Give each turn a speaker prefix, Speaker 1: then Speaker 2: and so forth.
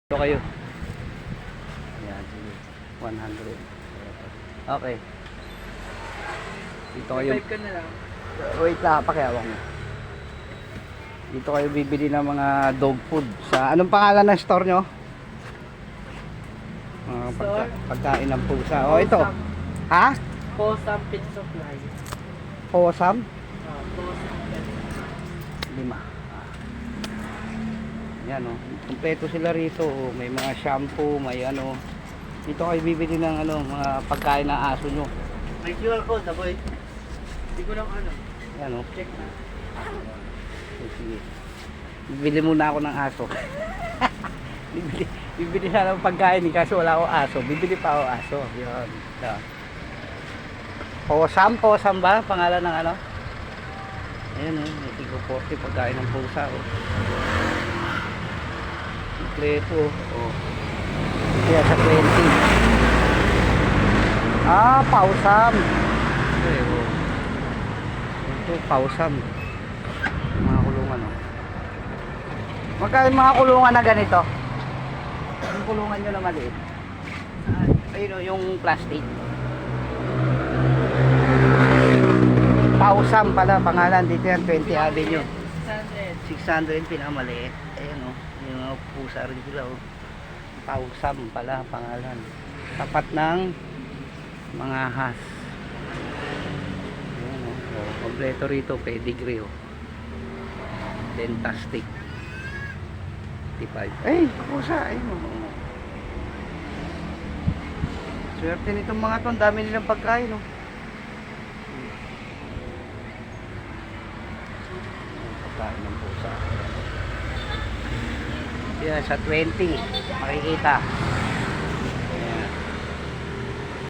Speaker 1: Ito kayo. Ayan, sige. 100. Okay. Dito kayo.
Speaker 2: 5 ka na lang.
Speaker 1: Wait lang, pakiawak mo. Dito kayo bibili ng mga dog food. Sa anong pangalan ng store nyo? Pagkain ng pusa. O ito. Ha?
Speaker 2: Posam Pet Supply.
Speaker 1: Posam?
Speaker 2: Posam Pet.
Speaker 1: 5. Yan o. Kompleto sila rito. O. May mga shampoo, may ano. Dito kayo bibili ng ano, mga pagkain ng aso nyo.
Speaker 2: May QR code, boy. Hindi ko lang ano.
Speaker 1: Yan o.
Speaker 2: Check na.
Speaker 1: Sige. Bibili muna ako ng aso. bibili sana ng pagkain ni kaso wala akong aso. Bibili pa ako aso. Yun. So. Posam ba? Pangalan ng ano? Ayan o. May tigo 40 pagkain ng pusa o. Kompleto o. Kaya sa 20. Pausam. Okay o. Ito pausam. Mga kulungan o. Magkano mga kulungan na ganito? Yung kulungan nyo na maliit. Ayun o, yung plastic. Pausam pala pangalan dito yan, 20 Avenue. 600 pinakamaliit. Ayan o, yung mga pusa rin sila o. Pausam pala pangalan. Tapat ng mga has. Ayan o, kompleto rito, pedigree o. Dentastic. 55. Ay, pusa, ayun o. Swerte nitong mga to, ang dami nilang pagkain o. Pagkain ng pusa. Yan, sa 20 makikita.